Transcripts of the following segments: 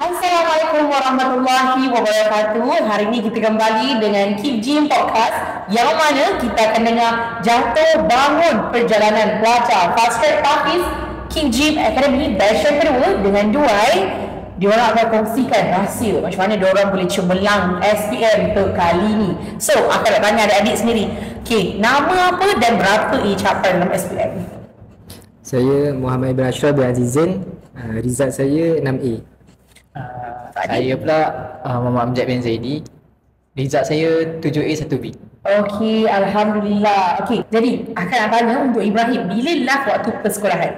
Assalamualaikum warahmatullahi wabarakatuh. Hari ini kita kembali dengan Keep Gym Podcast, yang mana kita akan dengar jatuh bangun perjalanan pelajar Fast Track Hafiz Keep Gym Academy batch yang kedua dengan Duai. Diorang akan kongsikan rahsia macam mana diorang boleh cemerlang SPM untuk kali ini. So, akan nak tanya adik-adik sendiri. Okay, nama apa dan berapa capai dalam SPM? Saya Muhammad Ibn Ashraf bin Azizin. Result saya 6A. Saya pula Muhammad Amjad bin Zaidi. Result saya 7A 1B. Okey, Alhamdulillah. Okey, jadi akan nak tanya untuk Ibrahim, bila last waktu persekolahan?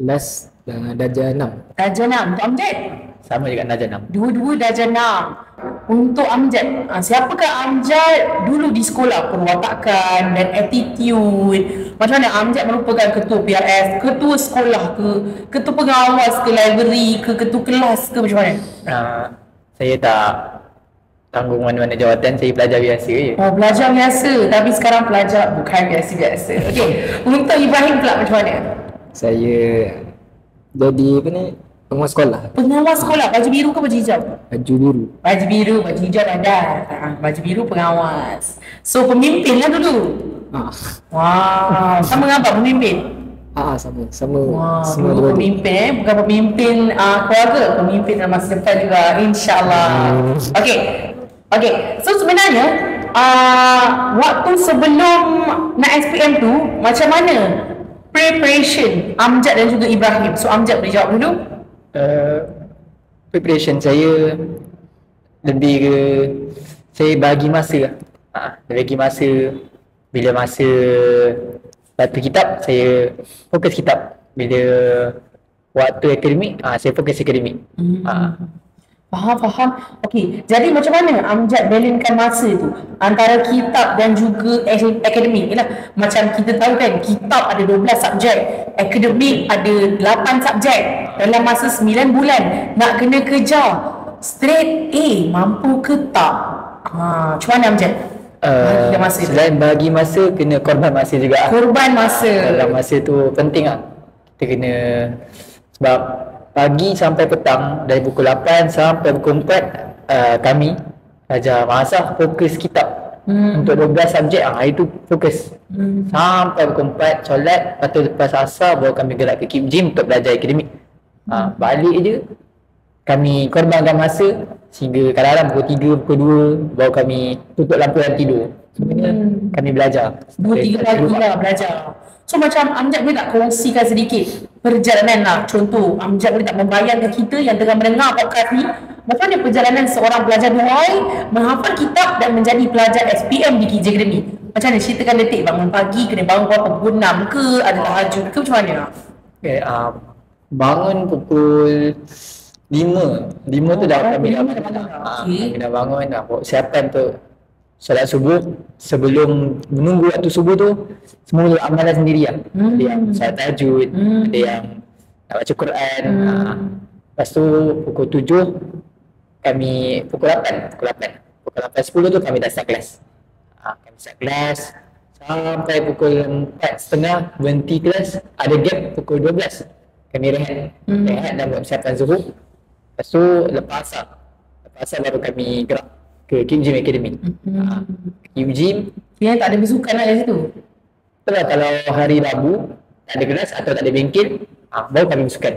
Last darjah 6. Darjah 6. Untuk Amjad? Sama juga darjah 6. Dua-dua darjah 6. Untuk Amjad, siapakah Amjad dulu di sekolah? Perwatakan dan attitude. Macam mana Amjad merupakan ketua PRS, ketua sekolah ke, ketua pengawas ke library ke, ketua kelas ke, macam mana? Saya tak tanggung mana-mana jawatan, saya pelajar biasa je. Oh, pelajar biasa. Tapi sekarang pelajar bukan biasa-biasa. Okey, untuk Ibrahim pula macam mana? Saya jadi pengawas sekolah. Pengawas sekolah, baju biru ke baju hijau? Baju biru. Baju biru, baju hijau ada. Baju biru pengawas. So pemimpin lah dulu. Wow, sama dengan apa pemimpin? Sama. Wah, Semua dulu dua. pemimpin, bukan pemimpin keluarga, pemimpin dalam masa depan juga, insyaAllah. Okey, so sebenarnya waktu sebelum nak SPM tu, macam mana preparation Amjad dan juga Ibrahim? So Amjad boleh jawab dulu. Preparation saya lebih ke, saya bagi masa lah. Bagi masa, bila masa batu kitab, saya fokus kitab. Bila waktu akademik, saya fokus akademik. Faham. Okey, jadi macam mana Amjad balancekan masa tu antara kitab dan juga akademik? Yalah, macam kita tahu kan, kitab ada 12 subjek, akademik ada 8 subjek. Dalam masa 9 bulan nak kena kejar straight A, mampu ke tak? Macam mana Amjad? Bagi masa tu. Selain bagi masa, kena korban masa juga. Korban masa. Dalam masa tu penting lah. Kita kena, sebab pagi sampai petang, dari pukul 8 sampai pukul 4 kami ajar bahasa fokus kitab. Untuk 12 subjek, itu fokus sampai pukul 4 solat. Lepas tu lepas asar baru kami gerak ke Keep Gym untuk belajar akademik. Balik je kami korbankan masa sehingga kadang-kadang pukul 3, pukul 2 baru kami tutup lampu dan tidur. Sebenarnya kami belajar 2-3 pagi lah belajar. So macam Amjad boleh tak kongsikan sedikit perjalanan lah? Contoh, Amjad boleh tak membayangkan kita yang tengah mendengar podcast ni, macam mana perjalanan seorang pelajar Duai menghafal kitab dan menjadi pelajar SPM di KJ Academy? Macam mana? Ceritakan detik, bangun pagi, kena bangun berapa, pukul 6 ke, ada tahajud ke, macam mana? Okay, bangun pukul 5 tu dah kami dah kami dah bangun dah buat siapan untuk solat subuh. Sebelum menunggu waktu subuh tu, semua amalan sendiri lah. Ada yang solat tahajud, ada yang nak baca Quran. Lepas tu pukul 7 kami, pukul 8 10 tu kami dah start kelas. Kami start kelas sampai pukul 4.30 berhenti kelas. Ada gap pukul 12 kami rehat dan buat persiapan zuhur. Lepas tu lepas asar baru kami gerak ke Keep Gym Academy. Keep Gym Yang tak ada bersukan lah kat situ? betul lah, kalau hari Rabu tak ada kelas atau tak ada bengkel, baru kami bersukan.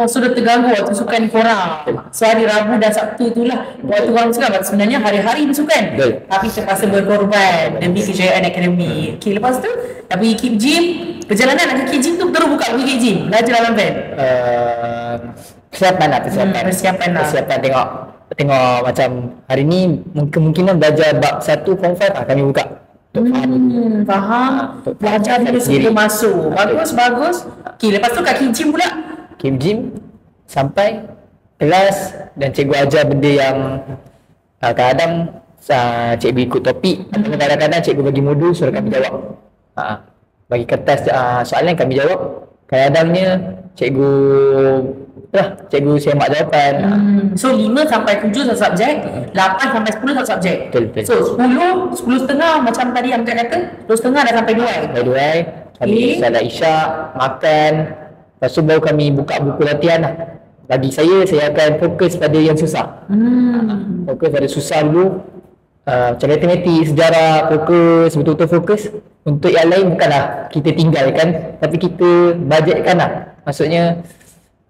Sudah terganggu waktu sukan korang. So hari Rabu dan Sabtu tu lah waktu korang sukan. Sebenarnya hari-hari bersukan, tapi terpaksa berkorban demi kejayaan akademi. Okay, lepas tu dah pergi Keep Gym. Perjalanan nak ke Keep Gym tu terus buka pergi Keep Gym, belajar dalam van. Persiapan lah. Persiapan tengok macam hari ni kemungkinan belajar bab 1 form 5 lah kami buka. Faham. Belajar dulu sebelum masuk. Bagus. Okay, lepas tu kat Keep Gym pula. Keep Gym sampai kelas dan cikgu ajar benda yang kadang cikgu ikut topik, atau kadang-kadang cikgu bagi modul suruh kami jawab. Bagi kertas soalan kami jawab. Kadang-kadangnya cikgu semak jawapan. So 5 sampai 7 satu subjek, 8 sampai 10 satu subjek. Betul. So 10 setengah macam tadi yang kata 10 setengah dah sampai 2. Kami salat isyak, makan. Lepas tu baru kami buka buku latihan lah. bagi saya akan fokus pada yang susah. Fokus pada susah dulu. Macam matematik, sejarah, fokus, betul-betul fokus. Untuk yang lain bukanlah kita tinggalkan, tapi kita budgetkan lah. Maksudnya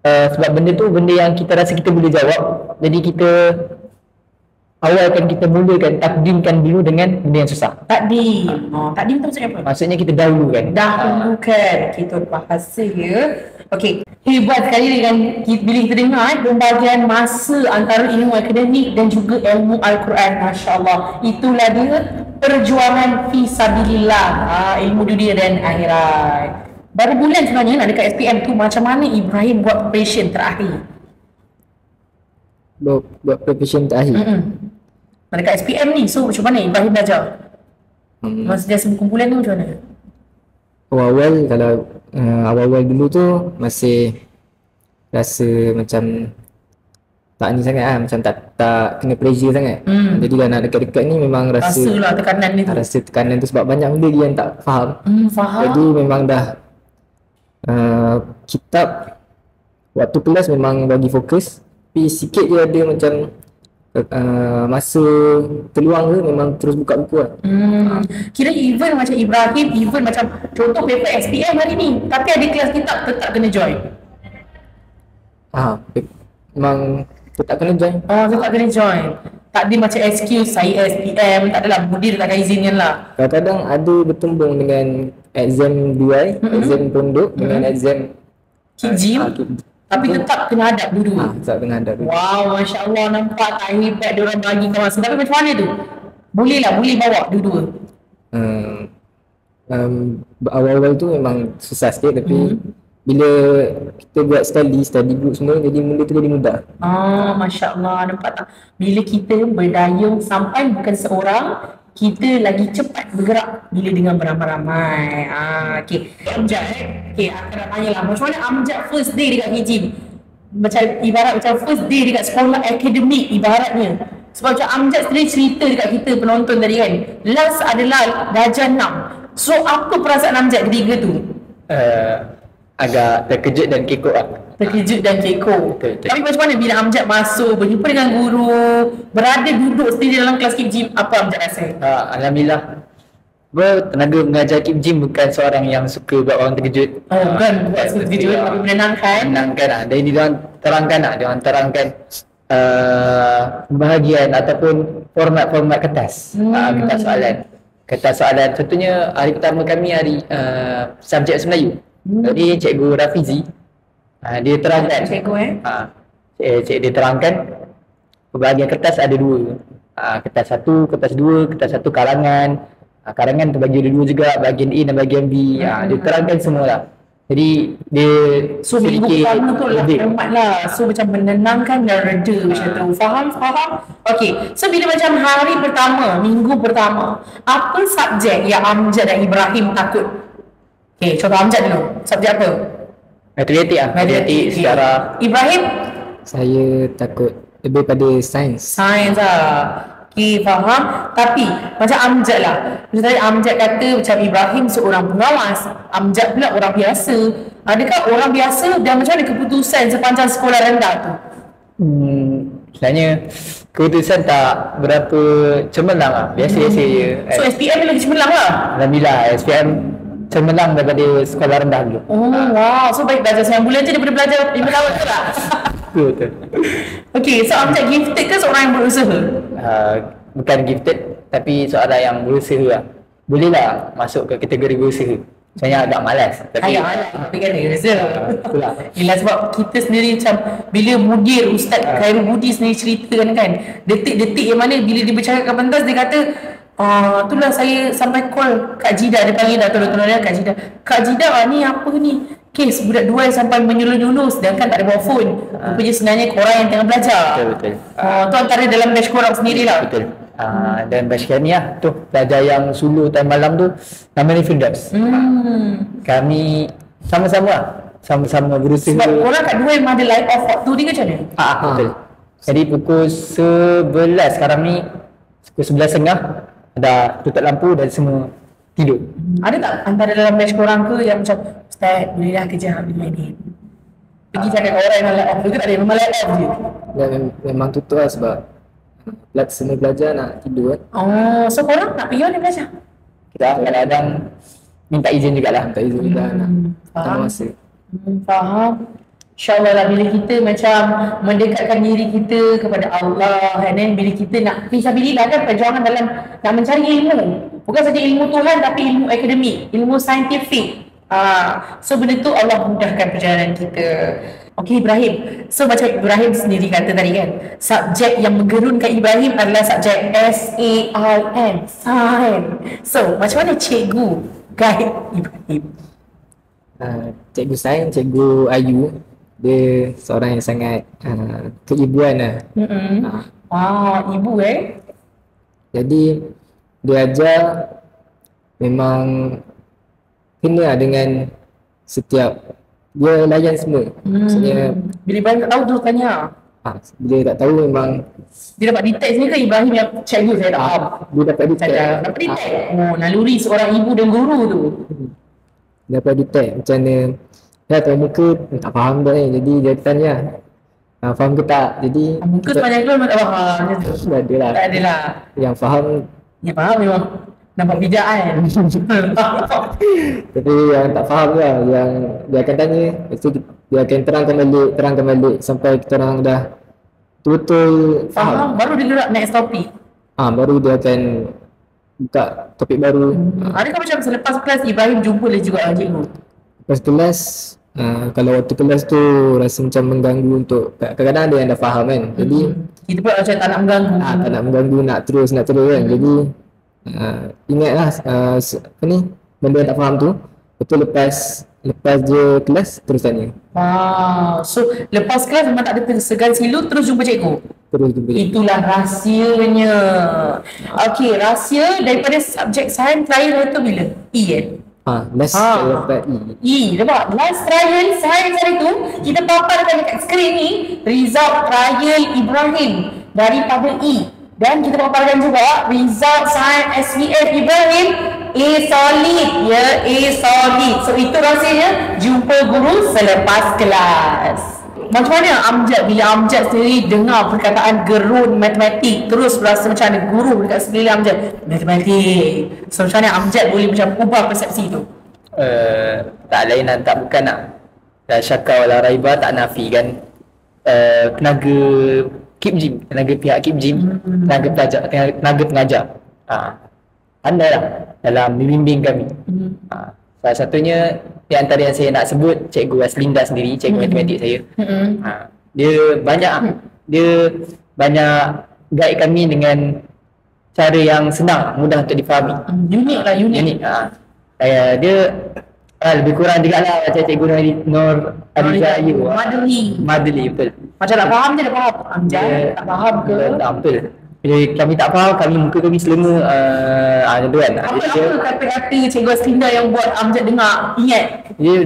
sebab benda tu benda yang kita rasa kita boleh jawab. Jadi kita awalkan, kita mulakan, takdimkan dulu dengan benda yang susah. Takdim. Takdim tu maksudnya apa? Maksudnya kita dahulukan. Dahulukan. Kita bahasa ya. Okey, hebat sekali dengan bila kita dengar pembagian masa antara ilmu akademik dan juga ilmu Al-Quran. Masya Allah, itulah dia perjuangan fisabilillah, ilmu dunia dan akhirat. Baru bulan sebenarnya nak dekat SPM tu, macam mana Ibrahim buat preparation terakhir? Buat preparation terakhir. Nak dekat SPM ni, so macam mana Ibrahim belajar? Masa dia sebelum kumpulan tu macam mana? Awal-awal, kalau awal-awal dulu tu masih rasa macam tak ni sangat lah, macam tak kena pressure sangat. Jadi dah nak dekat-dekat ni memang Rasalah tekanan ni tu. rasa tekanan tu sebab banyak benda dia yang tak faham. Faham. Jadi memang dah kitab waktu kelas memang bagi fokus, tapi sikit je ada macam masa terluang ke memang terus buka buku lah. Kira even macam Ibrahim, even macam contoh paper SPM hari ni, tapi ada kelas kitab tetap kena join. Memang tetap kena join. Tetap kena join. Tak ada macam excuse saya SPM, tak adalah, mudir takkan izinkan lah. Kadang-kadang ada bertembung dengan exam DUI, exam pondok dengan exam Kijim, tapi tetap kena hadap dua-dua. tak kena ada. Wow, Masya Allah, nampak tak hebat diorang bagi kawasan. Tapi macam mana tu? Boleh bawa dua-dua. Awal-awal tu memang susah sikit, tapi bila kita buat study group semua, jadi benda tu jadi mudah. Masya Allah, nampak tak? Bila kita berdayung sampai bukan seorang, kita lagi cepat bergerak bila dengan beramai-ramai. Okay, Amjad okay, aku nak tanya lah, macam mana Amjad first day dekat KJ? Macam ibarat macam first day dekat sekolah akademik ibaratnya. Sebab macam Amjad sendiri cerita dekat kita penonton tadi kan, last adalah darjah 6. So apa perasaan Amjad ketika tu? Agak terkejut dan kekok lah. Terkejut dan kekok. Betul. Tapi macam mana bila Amjad masuk, berjumpa dengan guru, berada duduk sendiri dalam kelas Kip Jim, apa Amjad rasa? Alhamdulillah. Tenaga mengajar Kip Jim bukan seorang yang suka buat orang terkejut. Bukan buat terkejut, tapi menenangkan. Menenangkan lah. Dan diorang terangkan lah. Diorang terangkan pembahagian ataupun format kertas. Kertas soalan. Contohnya hari pertama kami hari subjek Melayu. Jadi Cikgu Rafizi dia terangkan. Cikgu dia terangkan pembahagian kertas ada dua. Kertas satu, kertas dua, kertas satu karangan. Karangan terbagi ada dua juga, bahagian A dan bahagian B. Dia terangkan semualah. Jadi dia minggu pertama tu lah format lah. So macam menenangkan dan reda macam tu. Faham? Okay, so bila macam hari pertama, minggu pertama, apa subjek yang Amjad dan Ibrahim takut? Okay, contoh Amjad dulu. Subjek apa? Matematik lah. Matematik, sejarah. Ibrahim? Saya takut lebih pada sains. Sains lah. Okay, faham. Tapi macam Amjad lah. Macam tadi Amjad kata macam Ibrahim seorang pengawas, Amjad pula orang biasa. Adakah orang biasa dan macam mana keputusan sepanjang sekolah rendah tu? Sebenarnya keputusan tak berapa cemerlang lah. Biasa-biasa je. So SPM lagi cemerlang lah? Alhamdulillah, SPM cemerlang daripada sekolah rendah dulu. Wow. So baik belajar 9 bulan je daripada belajar 5 tahun tu lah. Betul. Okay, so Amjad gifted ke seorang yang berusaha? Bukan gifted, tapi seorang yang berusaha lah. Boleh lah masuk ke kategori berusaha. Saya agak malas. Tapi tapi kan itulah. Yelah sebab kita sendiri macam bila mudir Ustaz Khairul Budi sendiri ceritakan kan, detik-detik yang mana bila dia bercakap kat pentas dia kata itulah saya sampai call Kak Jida, dia panggil dah tolong dia Kak Jida ni apa ni kes budak dua yang sampai menyuluh-nyuluh sedangkan tak ada bawa phone. Rupanya sebenarnya korang yang tengah belajar. Betul. Tu antara dalam batch korang sendirilah. Betul. Dan batch kami lah tu pelajar yang suluh time malam tu namanya Firdaus. Kami sama-sama berusaha. Sebab korang kat dua yang ada light off waktu ni ke macam mana? Betul. Jadi pukul 11 sekarang ni, pukul 11.30 dah tutup lampu dan semua tidur. Ada tak antara dalam batch korang ke yang macam Ustaz boleh dah kerja bila ni? Pergi cakap dengan orang yang let off tu ke tak ada, memang let off je. Memang tutup lah sebab semua pelajar nak tidur kan. Oh, so korang nak pergi mana belajar? Kita kadang-kadang minta izin jugalah. Tak izin juga nak Faham. masa. Faham. InsyaAllah lah bila kita macam mendekatkan diri kita kepada Allah, and then bila kita nak fisabilillah kan, perjuangan dalam nak mencari ilmu, bukan saja ilmu Tuhan tapi ilmu akademik, ilmu saintifik. So benda tu Allah mudahkan perjalanan kita. Okey Ibrahim, so macam Ibrahim sendiri kata tadi kan, subjek yang menggerunkan Ibrahim adalah subjek SAIN, sain. So macam mana cikgu guide Ibrahim? Cikgu sains, cikgu Ayu, dia seorang yang sangat keibuan lah. Ibu Jadi dia ajar memang kena dengan setiap, dia layan semua. Maksudnya bila Ibrahim tak tahu terus tanya. bila tak tahu memang Dia dapat detect sini ke Ibrahim yang cikgu saya tak faham? dia dapat detect. Dapat detect? Oh, naluri seorang ibu dan guru tu. Dapat detect macam mana dah tahu muka tak faham dah ni, jadi dia tanya faham ke tak, jadi Muka sepanjang tu memang tak faham. tak ada lah. Tak adalah. Yang faham Yang faham memang nampak bijak kan. tapi yang tak faham lah, yang dia akan tanya, lepas tu dia akan terangkan balik sampai kita orang dah betul-betul Faham, baru dia gerak next topik. baru dia akan buka topik baru. Adakah macam selepas kelas Ibrahim jumpa lagi juga dengan cikgu? Lepas kelas kalau waktu kelas tu rasa macam mengganggu untuk, kadang-kadang ada yang dah faham kan, jadi Kita pun macam tak nak mengganggu. tak nak mengganggu, nak terus kan, jadi ingatlah apa ni, benda yang tak faham tu, betul lepas je kelas terus tanya, So lepas kelas memang tak ada segan silu, terus jumpa cikgu. terus jumpa je. Itulah rahsianya. Okey, rahsia daripada subjek sains trial tu bila? E kan? Last dapat E. Nampak? Last trial sains hari tu, kita paparkan dekat skrin ni result trial Ibrahim daripada E. Dan kita paparkan juga result sains SVF Ibrahim A solid, ya, A solid. So itu rahsianya, jumpa guru selepas kelas. Macam mana Amjad, bila Amjad sendiri dengar perkataan gerun matematik, terus berasa macam ada guru dekat sekeliling Amjad, matematik. So macam mana Amjad boleh macam ubah persepsi tu? Tak lain dan tak bukan nak dah syaka wala raiba, tak nafikan tenaga KIPJIM, tenaga pihak KIPJIM, tenaga pelajar, tenaga pengajar pandai lah dalam membimbing kami. Salah satunya di antara yang saya nak sebut, Cikgu Aslinda sendiri, cikgu matematik saya. Dia banyak guide kami dengan cara yang senang, mudah untuk difahami. Unik lah, unik. Dia lebih kurang juga lah macam Cikgu Nur Ariza Ayu. Madli, betul. Macam tak faham je dah faham. Amjad tak faham ke? Betul. Bila kami tak faham, muka kami selema macam tu kan. Apa kata-kata Cikgu Aslinda yang buat Amjad dengar ingat? Dia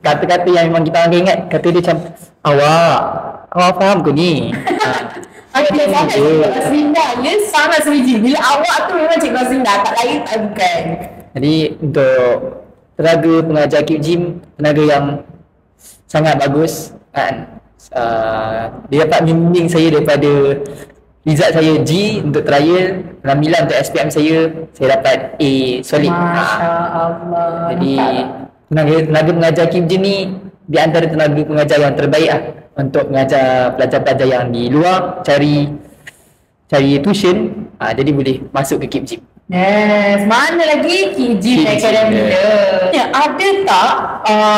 kata-kata yang memang kita orang ingat. Kata dia macam, awak faham ke ni? Cikgu Aslinda dia sangat seliji. Bila awak tu memang Cikgu Aslinda, tak lain tak bukan. Jadi untuk tenaga pengajar KIPJIM, tenaga yang sangat bagus kan. Dia dapat bimbing saya daripada result saya G untuk trial, alhamdulillah untuk SPM saya dapat A solid. Masya Allah. Jadi tenaga pengajar KIPJIM ni di antara tenaga pengajar yang terbaik lah untuk mengajar pelajar-pelajar yang di luar cari tuition, jadi boleh masuk ke KIPJIM. Yes, mana lagi KIPJIM Academy dia? Ada tak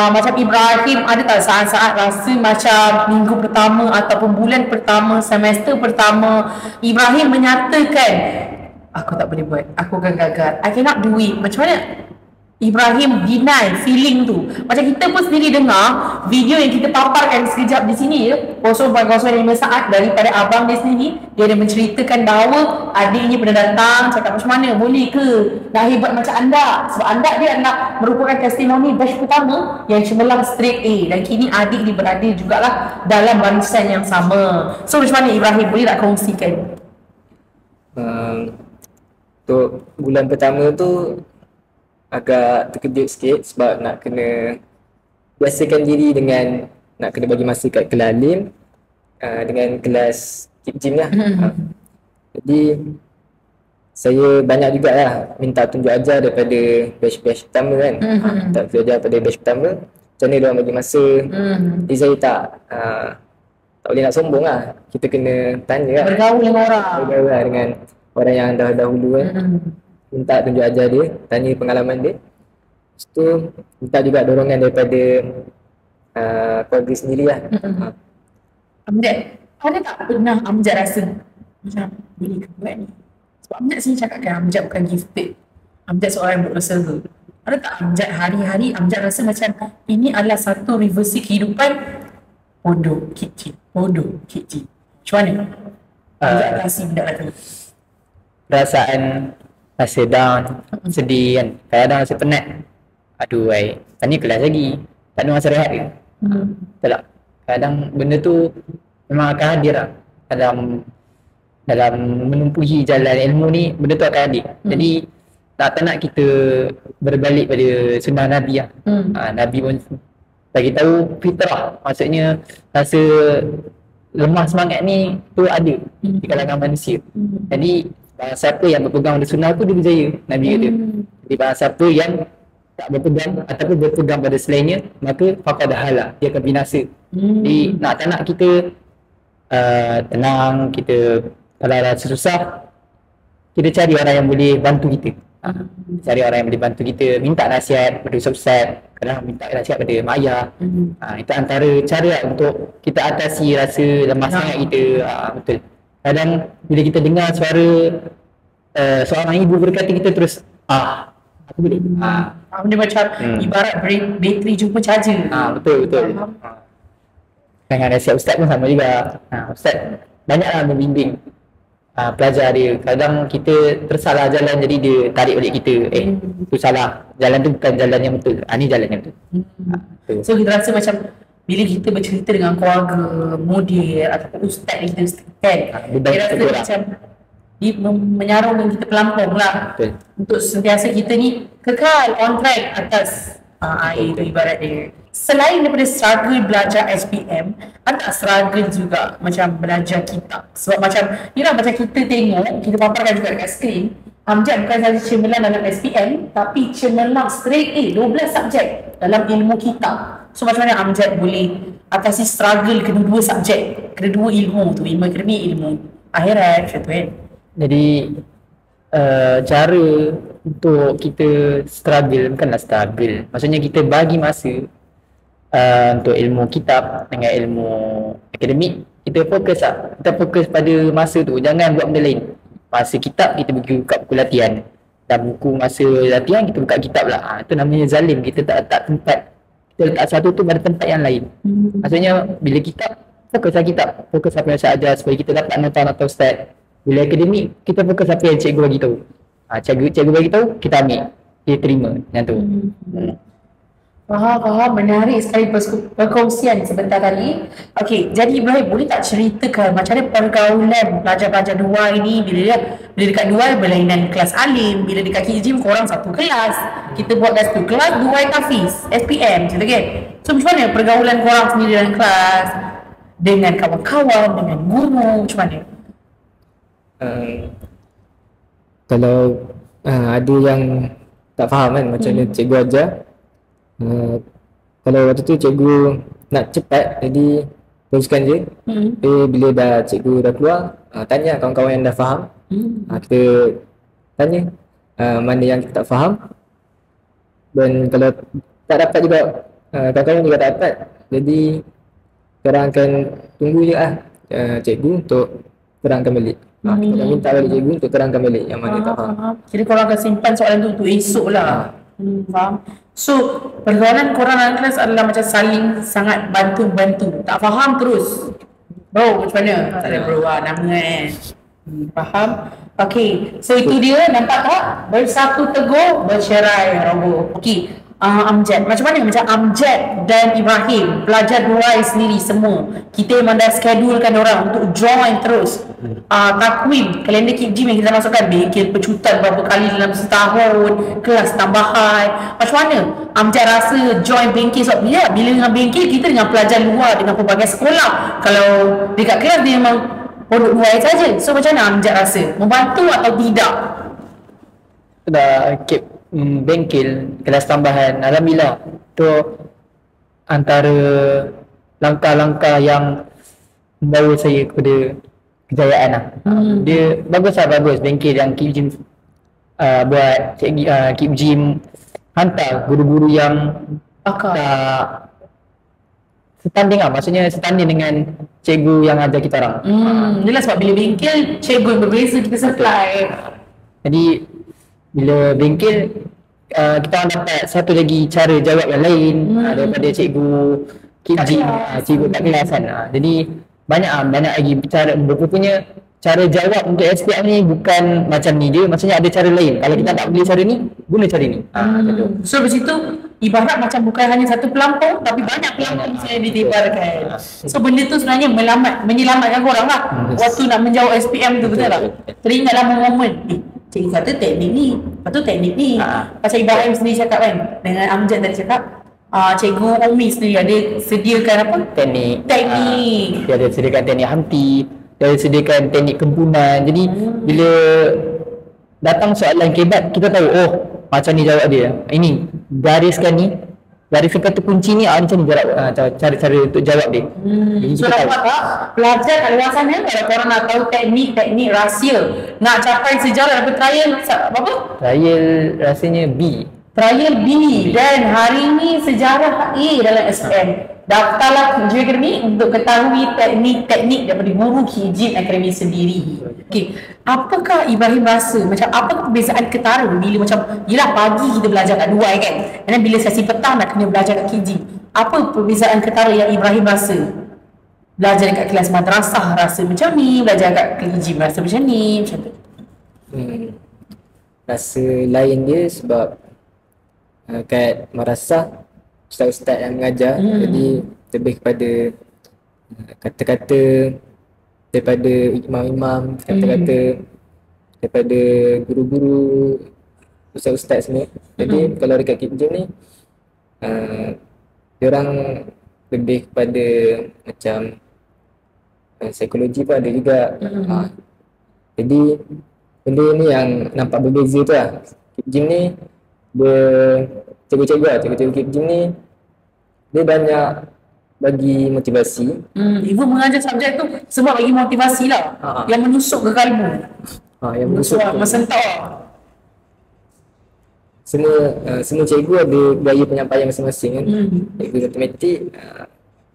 macam Ibrahim, ada tak saat-saat rasa macam minggu pertama ataupun bulan pertama, semester pertama, Ibrahim menyatakan aku tak boleh buat, aku akan gagal, I cannot do it. Macam mana Ibrahim deny feeling tu? Macam kita pun sendiri dengar video yang kita paparkan sekejap di sini je, 0.05 saat daripada abang dia sendiri. Dia ada menceritakan bahawa adiknya pernah datang cakap macam mana, boleh ke nak hebat macam anda? Sebab anda dia adalah merupakan testimoni batch pertama yang cemerlang straight A, dan kini adik dia berada jugalah dalam barisan yang sama. So macam mana Ibrahim, boleh tak kongsikan? Untuk bulan pertama tu agak terkejut sikit sebab nak kena biasakan diri dengan nak kena bagi masa kat kelas Alim dengan kelas Keep Gym lah. Jadi saya banyak juga lah minta tunjuk ajar daripada batch pertama kan. Tak tunjuk ajar daripada batch pertama, macam mana diorang bagi masa. Jadi saya tak boleh nak sombong lah, kita kena tanya lah, Bergaul dengan orang. bergaul lah dengan orang yang dahulu kan. Minta tunjuk ajar dia, tanya pengalaman dia. Lepas tu minta juga dorongan daripada keluarga sendiri lah. Amjad, ada tak pernah Amjad rasa macam boleh ke buat ni? Sebab Amjad sini cakapkan Amjad bukan gifted, Amjad seorang yang berusaha. Ada tak Amjad hari-hari Amjad rasa macam ini adalah satu reversi kehidupan bodoh kecil, bodoh kecil? Macam mana? Amjad rasa benda tu. Perasaan rasa down, sedih kan, kadang-kadang rasa penat. Aduh tanya kelas lagi, tak ada masa rehat ke? Betul tak? Kadang benda tu memang akan hadir lah dalam menumpuhi jalan ilmu ni, benda tu akan hadir. Jadi tak nak kita berbalik pada sunnah Nabi lah. Nabi pun bagi tahu fitrah, maksudnya rasa lemah semangat ni tu ada di kalangan manusia. Jadi barang siapa yang berpegang pada sunnah tu dia berjaya, Nabi kata. Jadi barang siapa yang tak berpegang ataupun berpegang pada selainnya, maka faqad halak, dia akan binasa. Jadi tak nak kita tenang, kita kalau rasa susah, kita cari orang yang boleh bantu kita. Cari orang yang boleh bantu kita, minta nasihat pada ustaz, kadang minta nasihat pada mak ayah. Itu antara cara untuk kita atasi rasa lemah sangat kita. Betul. Kadang bila kita dengar suara seorang ibu berkata, kita terus aku boleh. Dia macam ibarat bateri jumpa charger. Betul. Dengan nasihat ustaz pun sama juga. Ustaz banyaklah membimbing pelajar dia. Kadang kita tersalah jalan, jadi dia tarik balik kita, tu salah, jalan tu bukan jalan yang betul, ni jalan yang betul. So kita rasa macam bila kita bercerita dengan keluarga, mudir ataupun ustaz kita kan, dia rasa macam dia menyarung dengan kita pelampung lah. Untuk sentiasa kita ni kekal on track atas itu ibarat dia. Selain daripada struggle belajar SPM, ada struggle juga macam belajar kitab. Sebab macam macam kita tengok, kita paparkan juga dekat skrin, Amjad bukan sahaja cemerlang dalam SPM, tapi cemerlang straight A, 12 subjek dalam ilmu kitab. So macam mana Amjad boleh atasi struggle kedua-dua subjek, kedua-dua ilmu tu, ilmu akademik, ilmu akhirat, macam tu kan. Jadi cara untuk kita struggle, bukanlah struggle, maksudnya kita bagi masa untuk ilmu kitab dengan ilmu akademik, kita fokus lah. Kita fokus pada masa tu, jangan buat benda lain. Masa kitab kita pergi buka buku latihan, dan buku masa latihan kita buka kitab lah. Itu namanya zalim, kita tak letak tempat, kita letak satu tu pada tempat yang lain. Maksudnya bila kitab, fokuslah kitab, fokus apa yang saya ajar supaya kita dapat nota-nota ustaz. Bila akademik, kita fokus apa yang cikgu bagi tahu. Cikgu bagi tahu, kita ambil, kita terima macam tu. Faham, menarik sekali perkongsian sebentar tadi. Okey, jadi Ibrahim, boleh tak ceritakan macam mana pergaulan pelajar-pelajar Duai ni bila dekat Duai berlainan kelas Alim, bila dekat Kijim korang satu kelas, kita buat satu kelas Duai Tafiz, SPM macam tu kan. So macam mana pergaulan korang sendiri dalam kelas dengan kawan-kawan, dengan guru, macam mana? Kalau ada yang tak faham kan macam mana cikgu ajar, kalau waktu tu cikgu nak cepat, jadi teruskan je. Bila dah cikgu dah keluar, tanya kawan-kawan yang dah faham. Kita tanya mana yang kita tak faham, dan kalau tak dapat juga, kawan-kawan juga tak dapat, jadi korang akan tunggu je lah cikgu untuk terangkan balik. Kita minta balik cikgu untuk terangkan balik yang mana tak faham. Jadi korang akan simpan soalan tu untuk esok lah. Faham? So pergaulan korang dalam kelas adalah macam saling sangat bantu-bantu. Tak faham terus, bro macam mana? Tak ada bro nama kan. Faham? Okay, so itu dia, nampak tak? Bersatu teguh, bercerai roboh. Okay, Amjad, macam mana macam Amjad dan Ibrahim, pelajar Duai sendiri semua, kita memang dah schedulekan orang untuk join terus takwim kalender Kip Jim yang kita masukkan, bengkel pecutan berapa kali dalam setahun, kelas tambahan. Macam mana Amjad rasa join bengkel? Sebab bila dengan bengkel kita dengan pelajar luar, dengan pelbagai sekolah. Kalau dekat kelas dia memang pondok luar saja. So macam mana Amjad rasa? Membantu atau tidak? Dah keep bengkel kelas tambahan, alhamdulillah tu antara langkah-langkah yang membawa saya kepada kejayaan lah. Dia bagus bengkel yang Kip Jim buat. Kip Jim hantar guru-guru yang tak setanding lah, maksudnya setanding dengan cikgu yang ajar kita orang. Yelah, sebab bila bengkel cikgu yang berbeza kita supply. Jadi bila bengkel kita orang dapat satu lagi cara jawab yang lain daripada cikgu Kip Jim, cikgu kat kelas kan. Jadi banyak lagi cara. Rupanya cara jawab untuk SPM ni bukan macam ni, dia maksudnya ada cara lain. Kalau kita tak boleh cara ni, guna cara ni. So di situ ibarat macam bukan hanya satu pelampau, tapi banyak pelampau yang ditebarkan. So benda tu sebenarnya menyelamatkan korang lah waktu nak menjawab SPM tu, betul tak? Teringatlah momen cikgu kata teknik ni, lepas tu teknik ni. Macam Ibrahim sendiri cakap kan, dengan Amjad tadi cakap, cikgu Umi sendiri ada sediakan apa? Teknik. Dia ada sediakan teknik hanti, dia ada sediakan teknik kempunan. Jadi bila datang soalan kebat, kita tahu macam ni jawab dia. Ini gariskan ni, gariskan kata kunci ni, macam ni cara untuk jawab dia. So nampak tak, pelajar kat luar sana, kalau korang nak tahu teknik rahsia nak capai sejarah, dapat trial apa? Trial rasanya B. Trial B, dan hari ni sejarah A dalam SPM. Daftarlah Kip Jim Academy untuk ketahui teknik-teknik daripada guru Kip Jim Academy sendiri. Okey, apakah Ibrahim rasa, macam apa perbezaan ketara bila macam yelah pagi kita belajar kat Duai kan, dan bila sesi petang nak kena belajar kat Kip Jim. Apa perbezaan ketara yang Ibrahim rasa? Belajar dekat kelas madrasah rasa macam ni, belajar kat Kip Jim rasa macam ni, macam tu. Rasa lain dia sebab kat madrasah ustaz-ustaz yang mengajar, jadi lebih kepada kata-kata daripada imam-imam, kata-kata daripada guru-guru, ustaz-ustaz semua. Jadi kalau dekat Kip Jim ni diorang lebih kepada macam psikologi pun ada juga. Jadi benda ni yang nampak berbeza tu lah. Kip Jim ni dia cikgu-cikgu Kip Jim ni dia banyak bagi motivasi. Ibu mengajar subjek tu sebab bagi motivasi lah, yang menusuk ke kalbu, yang menusuk mesentak. Semua cikgu ada gaya penyampaian masing-masing kan. Cikgu matematik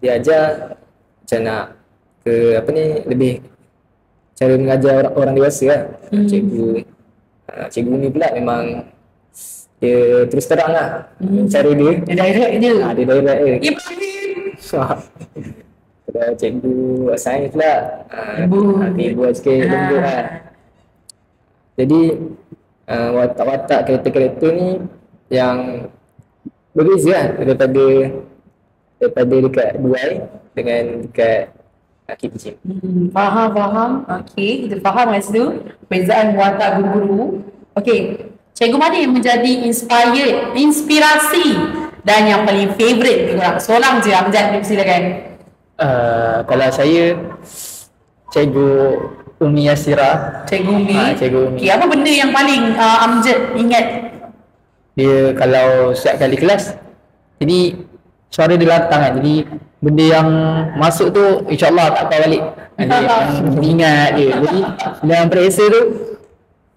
dia ajar macam nak ke lebih cara mengajar orang dewasa lah. Cikgu ni pula memang dia terus terang lah cara dia. Dia direct je. Dia direct je. Ibrahim. Ada cikgu sains pula. Ibu sikit lembut lah. Jadi watak-watak karakter-karakter ni yang berbeza lah daripada dekat Duai dengan dekat Kip Jim. Faham. Okey, kita faham kat situ perbezaan watak guru-guru. Okey, cikgu mana yang menjadi inspirasi dan yang paling favourite korang? Seorang je Amjad, silakan. Kalau saya, Cikgu Umi Yasira. Cikgu Umi. Cikgu Umi. Okay, apa benda yang paling Amjad ingat? Dia kalau setiap kali kelas, jadi suara dia lantang kan. Jadi benda yang masuk tu insyaAllah tak kau balik. Dia ingat je. Jadi dalam periksa tu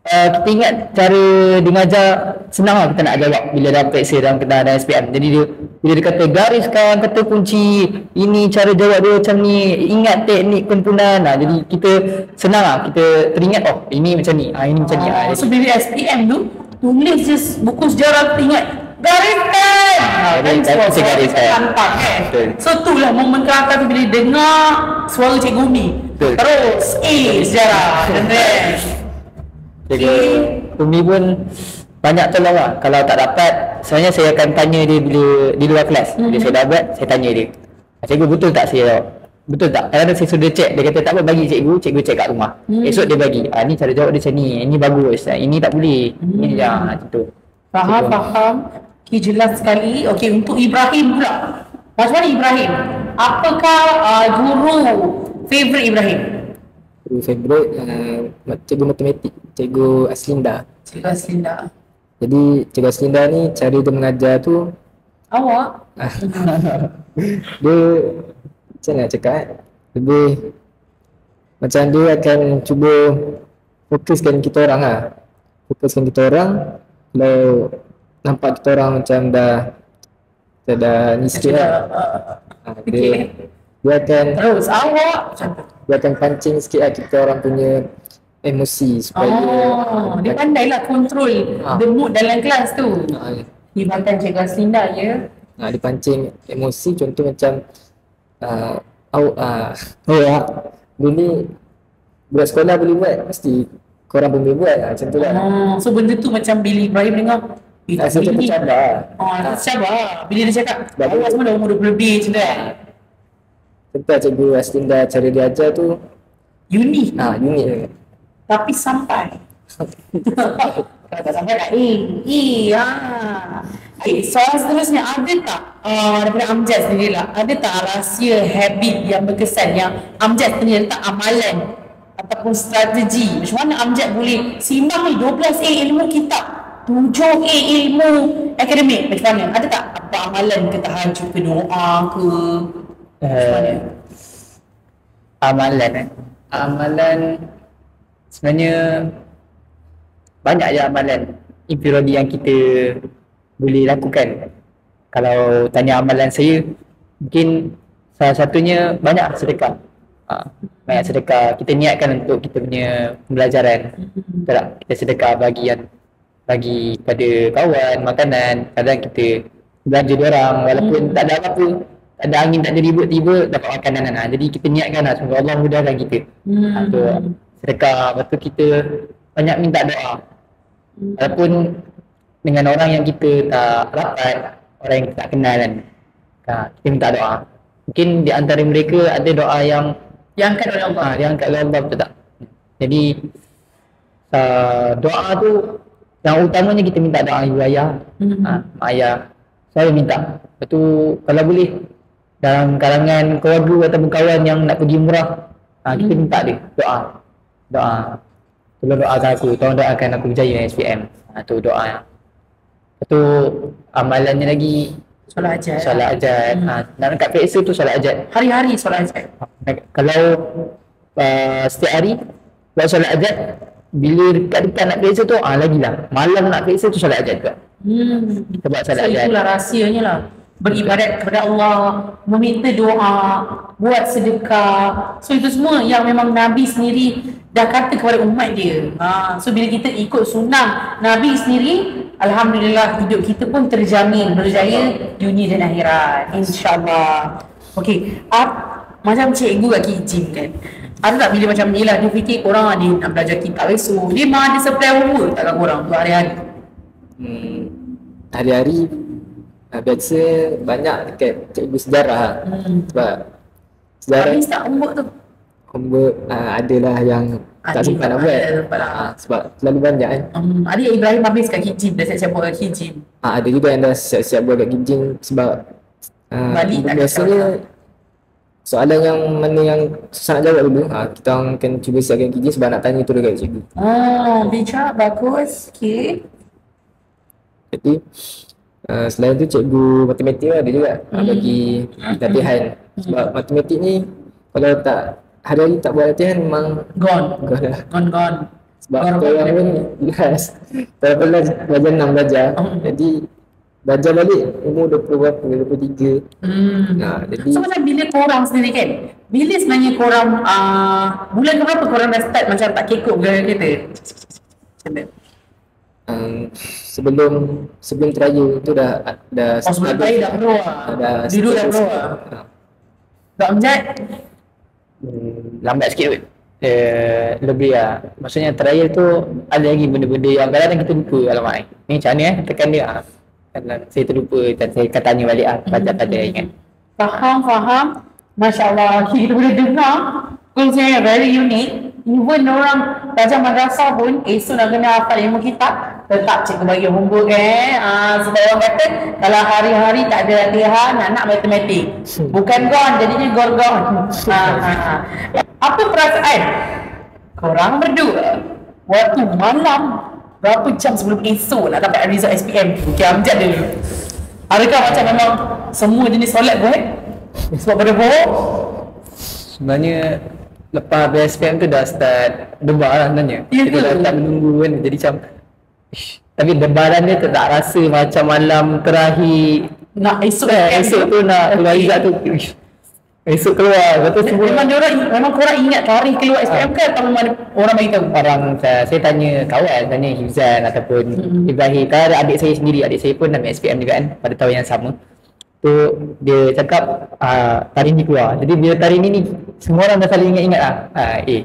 kita ingat cara dia mengajar, senang lah kita nak jawab bila dalam periksa dalam SPM. Jadi dia bila dia kata gariskan kata kunci, ini cara jawab dia macam ni, ingat teknik kempunan. Jadi kita senang lah, kita teringat ini macam ni, ini macam ni. So bila SPM tu tulis je buku sejarah, ingat gariskan. Kita gariskan. So tu lah momen kelakar tu bila dengar suara Cikgu Umi. Terus sejarah. Cikgu Umi pun banyak tolong lah. Kalau tak dapat, sebenarnya saya akan tanya dia bila di luar kelas. Bila saya dah buat, saya tanya dia, cikgu betul tak saya jawab? Betul tak? Kadang-kadang saya sudah check, dia kata tak apa bagi cikgu check kat rumah. Esok dia bagi. Ni cara jawab dia macam ni. Ini bagus. Ini tak boleh. Ini macam tu. Faham. Okay, jelas sekali. Okay, untuk Ibrahim pula. Macam mana Ibrahim? Apakah guru favourite Ibrahim? Guru favourite cikgu matematik, cikgu Aslinda. Cikgu Aslinda. Jadi cikgu Aslinda ni cara dia mengajar tu Awak? dia macam nak cakap lebih macam dia akan cuba fokuskan kita orang lah. Fokuskan kita orang. Kalau nampak kita orang macam dah ni sikit lah. Dia akan Terus awak dia akan pancing sikit lah kita orang punya emosi supaya dia pandai lah kontrol the mood dalam kelas tu. Libatkan Cikgu Aslinda ya. Dia pancing emosi, contoh macam dia ni buat sekolah boleh buat, mesti korang pun boleh buat macam tu lah. So benda tu macam bila Ibrahim dengar Rasa macam tercabar. tercabar bila dia cakap awak semua dah umur 20 lebih macam tu kan. Tentu cikgu Aslinda cara dia ajar tu Unik unik. tapi sampai tak sampai tak Okay, soalan seterusnya, ada tak daripada Amjad sendiri lah, ada tak rahsia habit yang berkesan yang Amjad sendiri letak amalan ataupun strategi macam mana Amjad boleh simbang ni 12A ilmu kitab, 7A ilmu akademik, macam mana? Ada tak apa amalan ke, tahajud ke, doa ke? Macam mana? Amalan sebenarnya banyak je amalan infiradi yang kita boleh lakukan. Kalau tanya amalan saya, mungkin salah satunya banyak sedekah. Banyak sedekah. Kita niatkan untuk kita punya pembelajaran. Betul tak? Kita sedekah bagi pada kawan, makanan. Kadang kita belanja diorang walaupun tak ada apa-apa, tak ada angin, tak ada ribut, tiba dapat makanan. Jadi kita niatkan lah, semoga Allah mudahkan kita. Tu sedekah. Lepas tu kita banyak minta doa. Walaupun dengan orang yang kita tak rapat, orang yang kita tak kenal kan, kita minta doa. Mungkin di antara mereka ada doa yang Diangkat oleh Allah. diangkat oleh Allah, betul tak? Jadi doa tu yang utamanya kita minta doa ibu ayah, mak ayah, selalu minta. Lepas tu kalau boleh dalam kalangan keluarga ataupun kawan yang nak pergi umrah, kita minta dia doa. Tolong doakan aku, tolong doakan aku berjaya dengan SPM. Tu doa. Lepas tu amalannya lagi Solat hajat. solat hajat. Dan dekat PSA tu solat hajat. Hari-hari solat hajat. Kalau setiap hari buat solat hajat, bila dekat-dekat nak PSA tu lagilah. Malam nak PSA tu solat hajat juga. Kita buat solat hajat. Itulah rahsianya lah. Beribadat kepada Allah, meminta doa, buat sedekah. So itu semua yang memang Nabi sendiri dah kata kepada umat dia. So bila kita ikut sunnah Nabi sendiri, alhamdulillah hidup kita pun terjamin berjaya dunia dan akhirat, insyaAllah. Okay, macam cikgu kat Kijim kan, ada tak bila macam ni lah, dia fikir korang ada nak belajar kitab esok, dia memang ada supply homework tak kat korang untuk hari-hari? Hari-hari biasa banyak dekat cikgu sejarah sebab sejarah Habis tak homework tu? homework adalah yang tak sempat nak buat sebab terlalu banyak kan. Ada yang Ibrahim habis kat Kijim, dah siap-siap buat kat Kijim. Ada juga yang dah siap-siap buat kat Kijing sebab Balik tak biasanya soalan yang mana yang susah nak jawab dulu, kita orang akan cuba siapkan Kijing sebab nak tanya tu dekat cikgu. Bijak, bagus. Okay. Jadi selain tu cikgu matematik ada juga bagi latihan sebab matematik ni kalau tak hari-hari tak buat latihan memang Gone. dah. Gone. Sebab Gone. kita orang pun jelas Pernah belajar 6 belajar jadi belajar balik umur 20 berapa, 23. Jadi So macam bila korang sendiri kan, bila sebenarnya korang bulan berapa korang dah start macam tak kekok berjalan kereta? Macam mana? sebelum trial tu dah Sebelum saya dah keluar, duduk dah keluar. Tak Amjad? Lambat sikit kot. Lebih lah. Maksudnya trial tu ada lagi benda-benda yang kadang-kadang kita lupa. Alamak ni macam mana tekan dia saya terlupa dan saya akan tanya balik baca-baca ingat. Faham. Masya Allah, kita boleh dengar konsep yang very unique. Even orang pelajar madrasah pun esok nak kena hafal ilmu kitab, tetap cikgu bagi homework sebab orang kata kalau hari-hari tak ada latihan anak matematik bukan gone, jadinya gorgon. Apa perasaan korang berdua waktu malam berapa jam sebelum esok nak dapat result SPM? Okay, Amjad dulu. Adakah macam memang semua jenis solat buat? Sebab pada bohong? Sebenarnya lepas BSPM tu dah start debar lah sebenarnya. Kita dah start menunggu kan. Jadi macam tapi debaran dia tak rasa macam malam terakhir Nak esok esok tu nak keluar result tu. Esok keluar. Lepas tu semua memang korang ingat tarikh keluar SPM ke atau memang orang bagi tahu? orang saya tanya kawan, tanya Hifzan ataupun Ibrahim. Kalau ada adik saya sendiri, adik saya pun ambil SPM juga kan pada tahun yang sama. Tu dia cakap tarikh ni keluar. Jadi bila tarikh ni semua orang dah saling ingat-ingat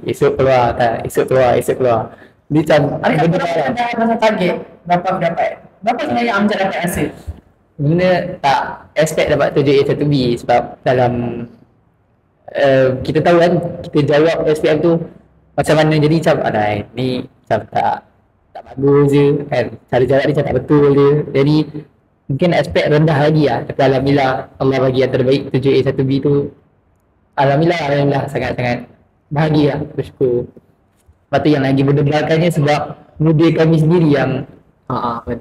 esok keluar, esok keluar. Jadi macam Adakah korang ada rasa target berapa dapat? Berapa sebenarnya Amjad dapat rasa? Sebenarnya tak expect dapat 7A 1B sebab dalam kita tahu kan kita jawab SPM tu macam mana, jadi macam ni macam tak bagus je kan, cara jawab dia macam tak betul je, jadi mungkin expect rendah lagi lah. Tapi Alhamdulillah Allah bagi yang terbaik 7A 1B tu. Alhamdulillah sangat-sangat bahagia, bersyukur. Lepas tu yang lagi berdebarkannya sebab muda kami sendiri yang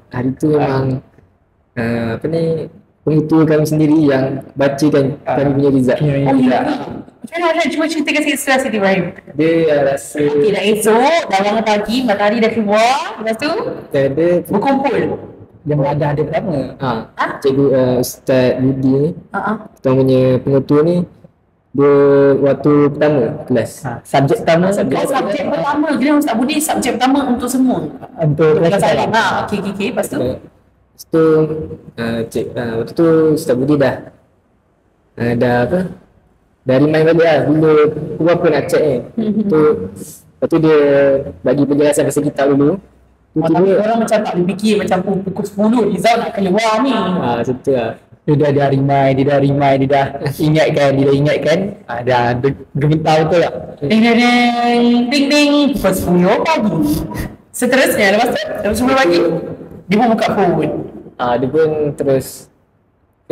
hari tu memang pengetua kami sendiri yang bacakan kami punya result. Macam mana? Cuba ceritakan sikit Siti Ibrahim. Dia rasa Dah esok, dah bangun pagi, matahari dah keluar, lepas tu ada berkumpul. dia ada pertama. Cikgu Ustaz Budi ni, kita punya pengetua ni, dia waktu pertama kelas. Subjek pertama Subjek pertama, kira Ustaz Budi subjek pertama untuk semua. untuk Kelas kelas alam. Okey. Lepas tu? Lepas tu waktu tu Ustaz Budi dah dah remind balik lah bila pukul berapa nak check ni. Lepas tu dia bagi penjelasan pasal kitab dulu. Tapi orang macam tak boleh fikir macam pukul 10 Rizal nak keluar ni. Betul lah. Dia dah remind, dia dah ingatkan, dah gemetar betul tak? Ding pukul 10 pagi. Seterusnya lepas tu, lepas 10 pagi dia pun buka phone. Dia pun terus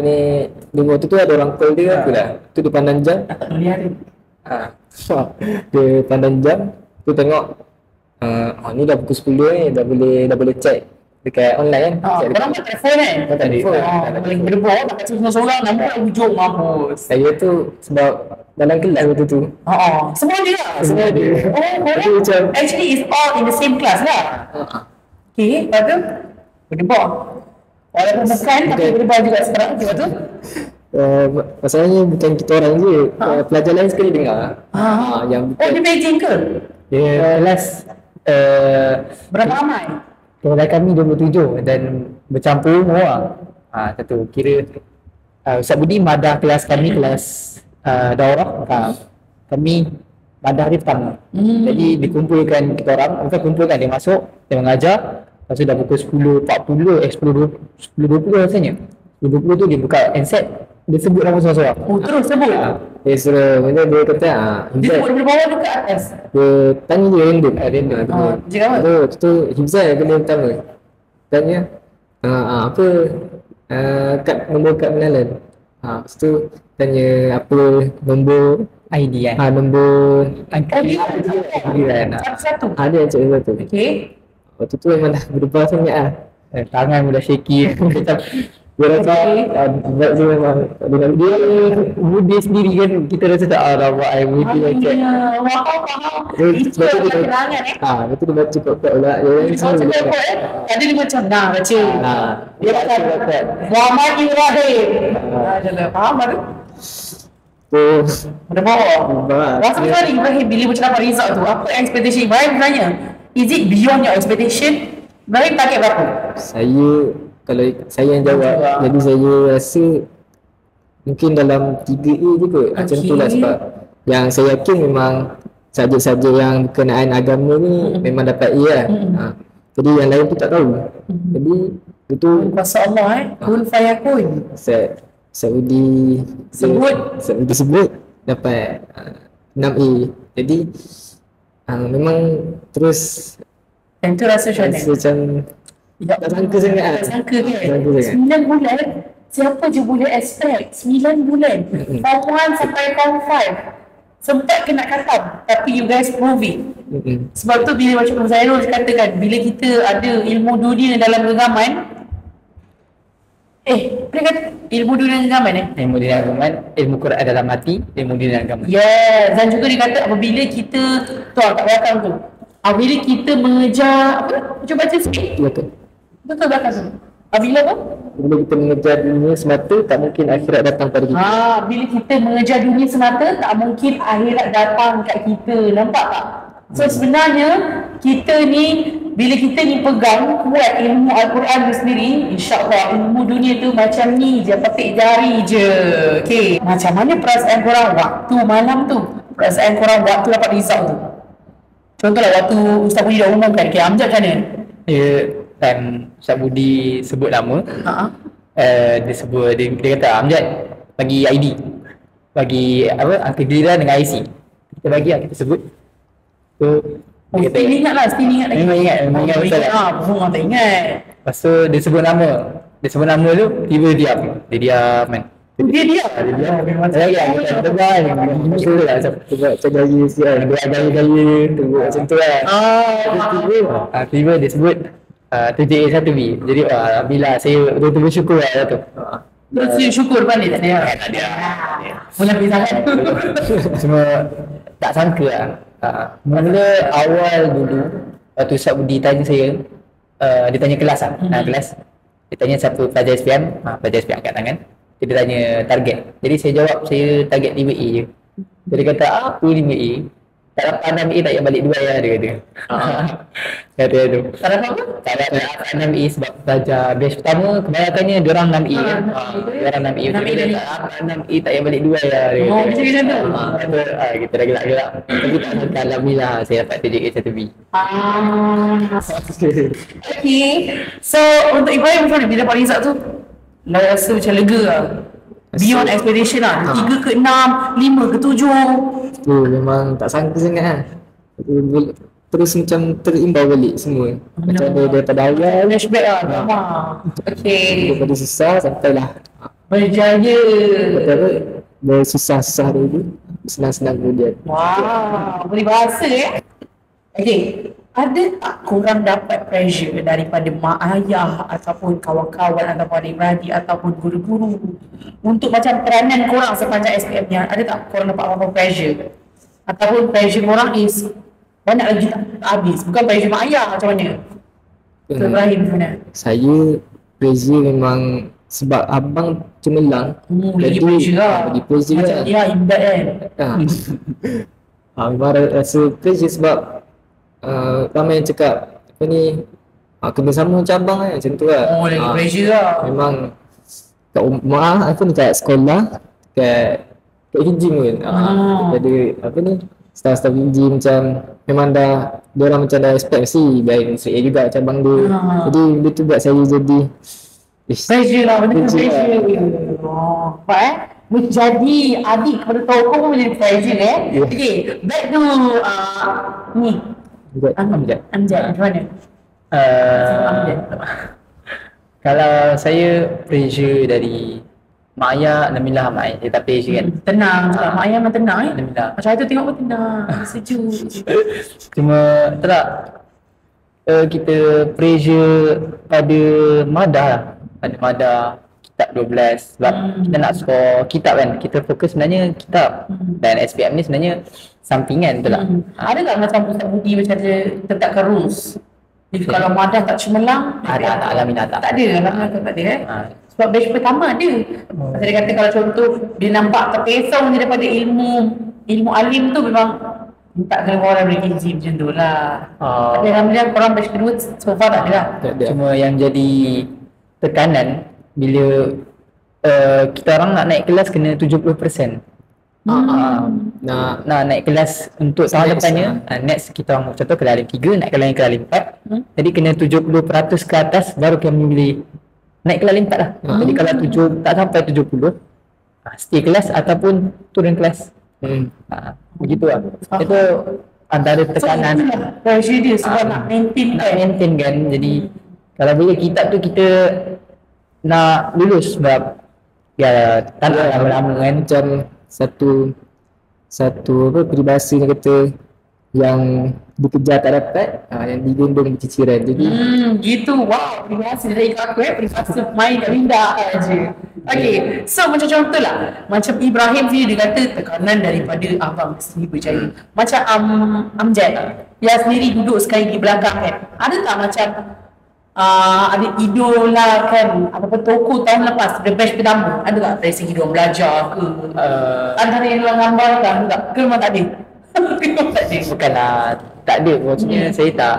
dia waktu tu ada orang call dia apa lah. Tu dia pandang jam. Tak boleh ada. Dia pandang jam, tu tengok ni dah pukul 10 ni, dah boleh check dekat online kan. Korang buat telefon kan? Tak ada phone. Paling berdebok, pakai seorang-seorang, nampak hujung mampus. Saya tu sebab dalam kelas waktu tu. Semua dia lah? Semua dia. Korang macam actually is all in the same class lah? Okay, lepas tu berdebok. Walaupun bukan, tapi berdebok juga sekarang. Lepas tu? Masalahnya bukan kita orang je, pelajar lain sekali dengar. Yang Dia Beijing ke? Dia kelas Berapa ramai? kelas kami 27 dan bercampur semua. Satu kira Ustaz Budi madah kelas kami kelas daurah. Kami madah dia pertama. Jadi dikumpulkan kita orang, dia masuk, dia mengajar. Lepas tu dah pukul 10.20 rasanya. 10.20 tu dia buka handset, dia sebut nama seorang-seorang. Terus sebut? dia suruh, dia kata Dia sebut daripada bawah ke atas? dia tanya dia random. Cakap apa? Tu Hifzan kena pertama tanya apa nombor kad pengenalan. Lepas tu tanya apa nombor ID kan? nombor Satu-satu? ada yang cakap satu. Okay. Waktu tu memang dah berdebar sangat lah. Tangan pun dah shaky. Macam Dia rasa sebab dia memang dia sendiri kan, kita rasa tak nampak air mudi macam. Itu adalah kenangan betul dia baca kot pula. Tadi dia macam baca. Dia kata Muhammad Ibrahim. Faham baru? Pada bawah. Rasa macam mana Ibrahim bila macam dapat result tu? Apa expectation Ibrahim sebenarnya? Is it beyond your expectation? Ibrahim target berapa? Kalau saya yang jawab, jadi saya rasa mungkin dalam 3A je kot. Macam tu lah, sebab yang saya yakin memang subjek-subjek yang berkenaan agama ni memang dapat A lah. Jadi yang lain pun tak tahu. Jadi itu Kuasa Allah kun fayakun. Saudi sebut dapat 6A. Jadi memang terus Dan tu rasa macam mana? rasa macam tak sangka sangat Tak sangka kan? Tak sangka sangat. 9 bulan, siapa je boleh expect 9 bulan. Form 1 sampai Form 5. Sempat kena khatam, tapi you guys prove it. Sebab tu bila macam Zairul katakan, bila kita ada ilmu dunia dalam genggaman, dia kata ilmu dunia dalam genggaman Ilmu dunia agama, ilmu Quran dalam hati, ilmu dunia agama. yes, dan juga dia kata apabila kita tu kat belakang tu, apabila kita mengejar apa? Cuba baca sikit. Betul. Betul belakang tu. Apabila apa? Bila kita mengejar dunia semata, tak mungkin akhirat datang pada kita. Bila kita mengejar dunia semata, tak mungkin akhirat datang kat kita. Nampak tak? So sebenarnya kita ni, bila kita ni pegang kuat ilmu Al-Quran tu sendiri, insyaAllah ilmu dunia tu macam ni je, petik jari je. Okay, macam mana perasaan korang waktu malam tu? Perasaan korang waktu dapat result tu? Contohlah waktu Ustaz Budi dah umumkan, okay, Amjad macam mana? Time Ustaz Budi sebut nama, dia sebut, dia kata Amjad bagi ID, bagi apa, angka giliran dengan IC, kita bagi lah, kita sebut. So dia kata, Still ingat lah, still ingat lagi. Memang ingat betul lah. Orang tak ingat. Lepas tu dia sebut nama tu, tiba diam kan. Dia Memang saya kita terbang betul lah, sebab gaya sikit kan, gaya tengok macam tu kan. Tiba dia sebut 7A1B. Jadi alhamdulillah saya betul-betul bersyukur lah tu. Terus you syukur balik tak ada? Tak ada. Mula pergi sangat. Cuma tak sangka lah. Mula awal dulu waktu Ustaz Budi tanya saya, dia tanya kelas lah, kelas. Dia tanya siapa pelajar SPM, pelajar SPM angkat tangan. Dia tanya target. Jadi saya jawab saya target 5A je. Jadi kata apa 5A? Tak dapat 6A tak payah balik 2 ya, dia kata. Kata dia tu. Tak dapat apa? Tak dapat 6A sebab pelajar batch pertama kebanyakannya diorang 6A kan. Diorang 6A. Tapi dia tak dapat 6A tak payah balik 2 ya, dia kata. Macam tu? Kata kita dah gelak-gelak. Tapi tak sangka alhamdulillah saya dapat 7A1B. Okay. So untuk Ibrahim macam mana bila dapat result tu? Dah rasa macam lega lah. Beyond expectation lah. 3 ke 6, 5 ke 7. Tu memang tak sangka sangat lah. Terus macam terimbau balik semua. Macam daripada awal, Flashback lah. Okay. daripada susah sampailah Berjaya. dari susah-susah dulu, senang-senang kemudian. Wow. Boleh bahasa Okay. Ada tak korang dapat pressure daripada mak ayah ataupun kawan-kawan ataupun adik-beradik ataupun guru-guru untuk macam peranan korang sepanjang SPM ni? Ada tak korang dapat apa-apa pressure? Ataupun pressure korang is banyak lagi tak habis? Bukan pressure mak ayah macam mana? Ibrahim macam mana? Saya pressure memang sebab abang cemerlang. Lagi pressure lah. Lagi pressure Macam lah. dia imbat kan? Abang rasa pressure sebab ramai yang cakap apa ni, kena sama macam abang kan, macam tu lah. Lagi pressure lah. Memang kat rumah, apa ni, kat sekolah, kat hijim pun ada apa ni, staff-staff hijim macam memang dah, diorang macam dah expect mesti baik straight A juga macam abang dia. Jadi dia tu buat saya jadi Pressure lah, benda tu pressure. Nampak menjadi adik kepada tokoh pun menjadi pressure Okay, back to ni Amjad macam mana? Kalau saya pressure dari mak ayah, alhamdulillah mak ayah dia tak pressure kan. Tenang, mak ayah memang tenang Alhamdulillah. Macam tu tengok pun tenang, sejuk. Cuma tak kita pressure pada madah lah. Pada madah kitab 12 sebab kita nak score kitab kan. Kita fokus sebenarnya kitab. Dan SPM ni sebenarnya sampingan betul tak? Ada tak macam Ustaz Budi macam dia tetapkan rules? Jadi kalau madah tak cemerlang, Ada alhamdulillah tak. tak ada, alhamdulillah tak ada Sebab batch pertama ada. Pasal dia kata kalau contoh dia nampak terpesong je daripada ilmu alim tu, memang tak kena orang beri izin macam tu lah. Tapi alhamdulillah korang batch kedua so far tak ada lah. Cuma yang jadi tekanan bila kita orang nak naik kelas kena 70%. Nak naik kelas untuk tahun depannya, next kita orang contoh kelas alim 3 naik kelas alim 4. Jadi kena 70% ke atas baru kami boleh naik kelas alim 4 lah. Jadi kalau tak sampai 70, stay kelas ataupun turun kelas. Begitu lah. Itu antara tekanan So itulah pressure dia sebab nak maintain kan. Jadi kalau boleh kitab tu kita nak lulus sebab ya tak nak lama-lama kan. Macam satu apa peribahasa yang kata yang dikejar tak dapat, yang digondong berciciran. Jadi gitu. Wow, terima kasih dari aku peribahasa main kat minda aja. Okay, so macam contoh lah, macam Ibrahim dia kata tekanan daripada abang mesti berjaya. Macam Amjad dia sendiri duduk sekali di belakang kan, ada tak macam ada idola kan, apa tokoh tahun lepas the batch pertama, ada tak dari segi diorang belajar ke antara yang diorang gambarkan tak ke memang tak ada? Bukanlah tak ada, maksudnya saya tak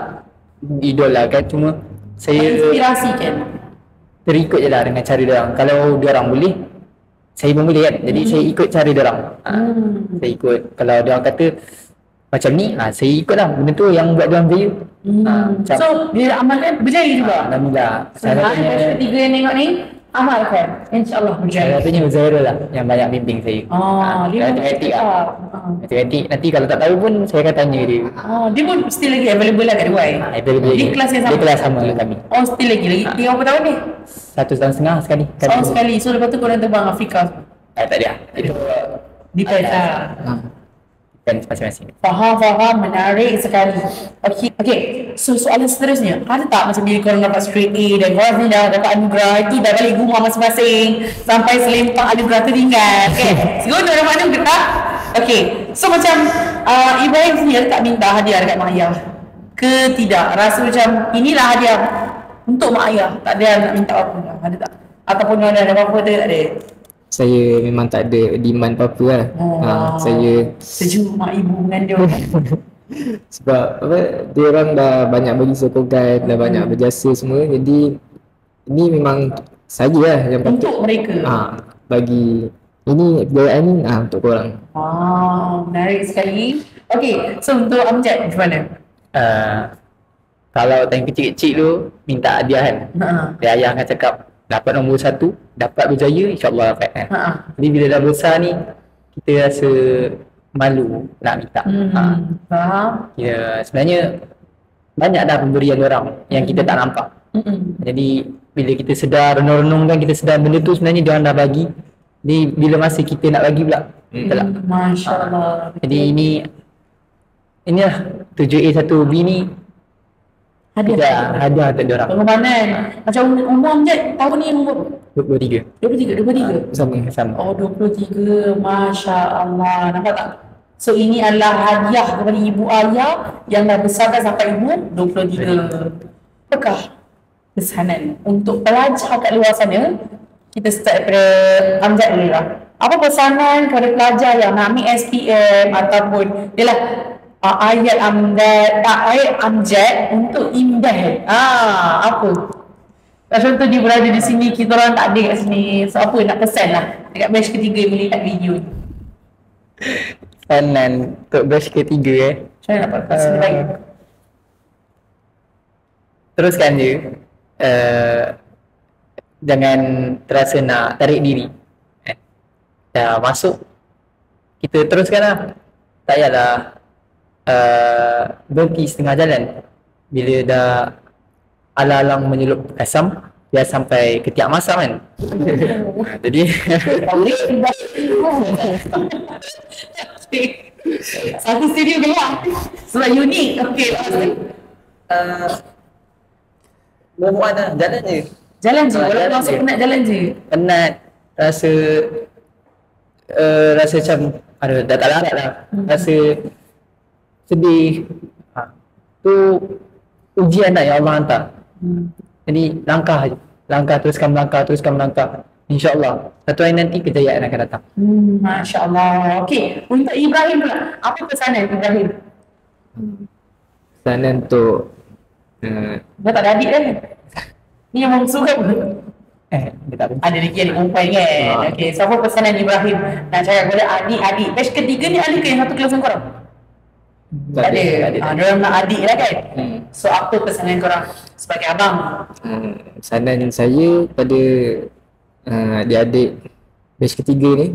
idola kan, cuma saya inspirasi kan. terikut je lah dengan cara diorang. Kalau diorang boleh, saya pun boleh kan. Jadi saya ikut cara diorang. Saya ikut. Kalau diorang kata macam ni, saya ikut lah. Benda tu yang buat diorang berjaya. Macam So bila amalkan berjaya juga. Alhamdulillah. Saya rasa tiga yang tengok ni amalkan, InsyaAllah berjaya. Satunya Zairul lah yang banyak bimbing saya. Dia matematik lah. Matematik nanti kalau tak tahu pun saya akan tanya dia. Dia pun still lagi available lah kat Dubai. Available Di lagi. kelas yang sama. Dia kelas sama dengan kami. Still lagi. Dia berapa tahun ni? 1 tahun setengah sekali. Sekali. So lepas tu korang terbang Afrika. Tak ada. Itu Depends lah. depends masing-masing. Faham, menarik sekali. Okay. So soalan seterusnya, ada tak macam bila korang dapat straight A dan korang ni dah dapat anugerah, itu dah balik rumah masing-masing sampai selempang anugerah tertinggal. Okay, seronok dapat anugerah. Okay, so macam Ibrahim sendiri ada tak minta hadiah dekat mak ayah? Ke tidak? Rasa macam inilah hadiah untuk mak ayah, tak ada nak minta apa lah. Ada tak? Ataupun ada apa-apa tu tak ada? saya memang tak ada demand apa-apa lah. Saya sejuk mak ibu mengandung. sebab apa, dia orang dah banyak bagi sokongan, dah banyak berjasa semua, jadi ini memang saya lah yang Untuk mereka. bagi ini kejayaan ni untuk korang. Menarik sekali. Okay, so untuk Amjad macam mana? Kalau time kecil-kecil tu minta hadiah kan, dia ayah akan cakap dapat nombor 1, dapat berjaya, insyaAllah dapat kan. Jadi bila dah besar ni kita rasa malu nak minta. Faham? Ya, sebenarnya banyak dah pemberian orang yang kita tak nampak. Jadi bila kita sedar, renung-renung kan, kita sedar benda tu sebenarnya dia orang dah bagi. Jadi bila masa kita nak bagi pula, betul tak? Masya Allah. Jadi inilah 7A1B ni hadiah untuk diorang. Pengorbanan. Macam umur Amjad tahun ni umur 23. 23. Sama. 23. Masya Allah. Nampak tak? So ini adalah hadiah kepada ibu ayah yang dah besarkan sampai umur 23. Apakah pesanan untuk pelajar kat luar sana? Kita start daripada Amjad dulu lah. Apa pesanan kepada pelajar yang nak ambil SPM ataupun ayat Amjad untuk Imdad? Apa? Contoh dia berada di sini, kita orang tak ada kat sini. So apa nak pesan lah dekat batch ketiga yang melihat video ni? Pesanan untuk batch ketiga Macam mana nak pesan lagi? teruskan je. Jangan terasa nak tarik diri. Dah masuk, kita teruskan lah. Tak payahlah berhenti setengah jalan. Bila dah alang-alang menyelup asam, dia sampai ketiak masak kan. Jadi satu studio gelap sebab unik. Okay, move on lah, jalan je. walaupun masuk penat jalan je. Penat, rasa macam dah tak larat lah. Rasa sedih. Tu ujian lah yang Allah hantar. Jadi langkah teruskan melangkah. InsyaAllah satu hari nanti kejayaan akan datang. Masya Allah. Okey, untuk Ibrahim pula, apa pesanan Ibrahim? Pesanan untuk Dia tak ada adik kan? Ni yang bongsu kan? Dia tak Ada lagi adik perempuan kan? Okey, so apa pesanan Ibrahim nak cakap kepada adik-adik? Batch ketiga ni ada ke yang satu kelas dengan korang? Tak ada. Diorang nak adik lah kan? So apa pesanan korang sebagai abang? pesanan saya pada adik-adik batch ketiga ni,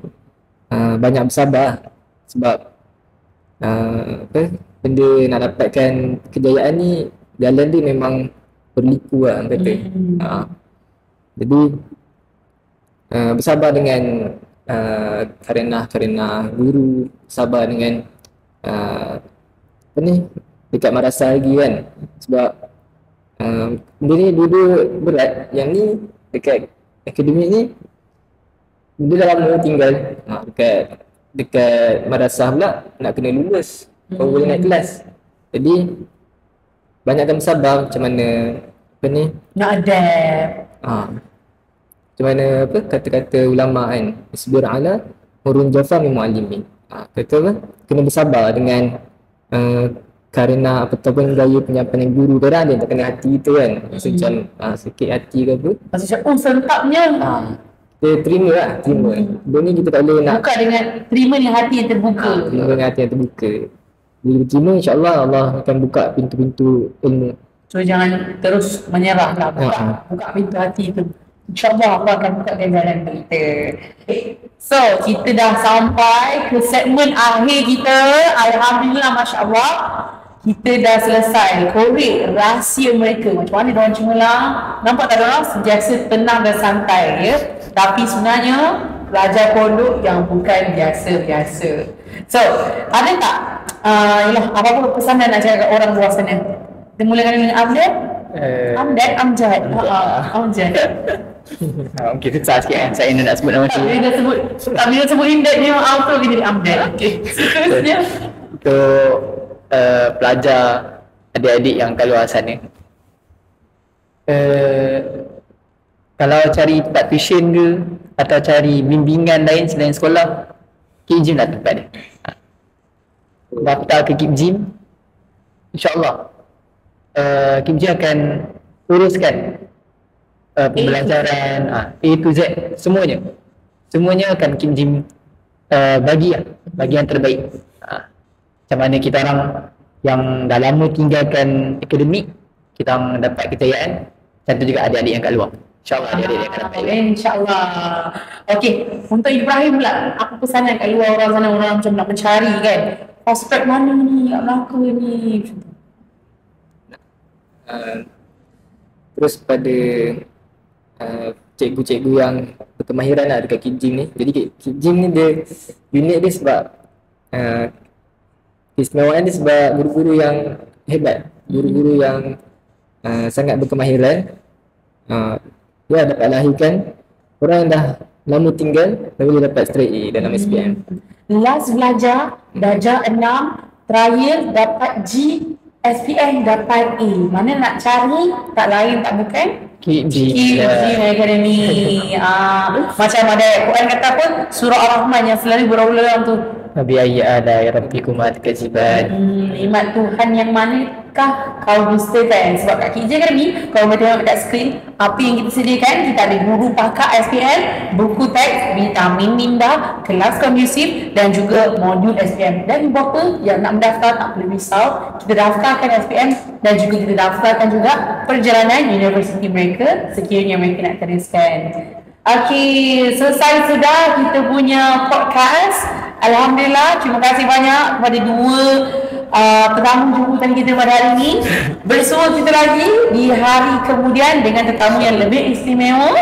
banyak bersabar. Sebab apa, benda nak dapatkan kejayaan ni jalan dia memang berliku lah orang kata. Jadi bersabar dengan karena guru, sabar dengan apa ni, dekat madrasah lagi kan. Sebab benda ni dua berat. Yang ni dekat akademik ni benda dah lama tinggal. Dekat madrasah pula nak kena lulus baru boleh naik kelas. Jadi banyakkan bersabar macam mana apa ni, nak adapt. Macam mana apa kata-kata ulama kan, isbir ala hurun jafa min muallimin. Kata apa, kena bersabar dengan kerana ataupun gaya penyampaian guru. Kadang dia tak kena hati kita kan, macam sikit hati ke apa, Macam sentapnya. kita terima lah, terima. Benda ni kita tak boleh nak Buka dengan terima dengan hati yang terbuka. terima dengan hati yang terbuka. Bila kita terima, insyaAllah Allah akan buka pintu-pintu ilmu. So jangan terus menyerah lah, buka pintu hati tu. InsyaAllah Allah akan buka jalan kita. So kita dah sampai ke segmen akhir kita. Alhamdulillah, Masya Allah, kita dah selesai korek rahsia mereka. Macam mana diorang cemerlang. Nampak tak diorang sentiasa tenang dan santai ya. Tapi sebenarnya pelajar pondok yang bukan biasa-biasa. So ada tak apa-apa pesanan nak cakap kat orang luar sana? Kita mulakan dengan Amjad. Amjad. Amjad. Mungkin susah sikit kan saya nak sebut nama tu. Bila sebut Imdad ni auto dia jadi Amjad. Okey. Seterusnya Untuk pelajar adik-adik yang kat luar sana, kalau cari tempat tuition ke atau cari bimbingan lain selain sekolah, Kip Jim lah tempat dia. Daftar ke Kip Jim, InsyaAllah Kip Jim akan uruskan pembelajaran A to Z, semuanya akan Kip Jim bagi yang terbaik. Macam mana kita orang yang dah lama tinggalkan akademik, kita orang dapat kejayaan, tentu juga adik-adik yang kat luar. InsyaAllah adik-adik yang akan dapat. InsyaAllah. Okey, untuk Ibrahim pula, apa pesanan kat luar orang sana, orang macam nak mencari kan, prospek mana ni kat Melaka ni? Terus pada cikgu-cikgu yang berkemahiran lah dekat Kip Jim ni. Jadi Kip Jim ni dia unik dia sebab keistimewaan dia sebab guru-guru yang hebat, guru-guru yang sangat berkemahiran. Dia dapat lahirkan orang yang dah lama tinggal dan boleh dapat straight A dalam SPM. Last belajar darjah 6, terakhir dapat G, SPM dapat A. Mana nak cari, tak lain tak bukan Kip Kip Jim Jim Academy. Macam ada Quran kata pun surah Ar-Rahman yang selalu berulang-ulang tu. Nabi ayya ala ya rabbikum atkaziban. Nikmat Tuhan yang manakah kau dustakan? Sebab kat Kip Jim Academy, kalau boleh tengok dekat skrin, apa yang kita sediakan, kita ada guru pakar SPM, buku teks, vitamin minda, kelas kondusif dan juga modul SPM. Dan ibu bapa yang nak mendaftar tak perlu risau, kita daftarkan SPM dan juga kita daftarkan juga perjalanan universiti mereka sekiranya mereka nak teruskan. Okey, selesai sudah kita punya podcast. Alhamdulillah, terima kasih banyak kepada dua tetamu jemputan kita pada hari ini. Bersua kita lagi di hari kemudian dengan tetamu yang lebih istimewa.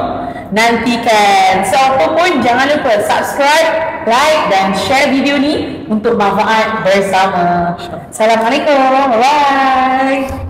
Nantikan. So, apapun jangan lupa subscribe, like dan share video ni untuk manfaat bersama. Assalamualaikum. Bye.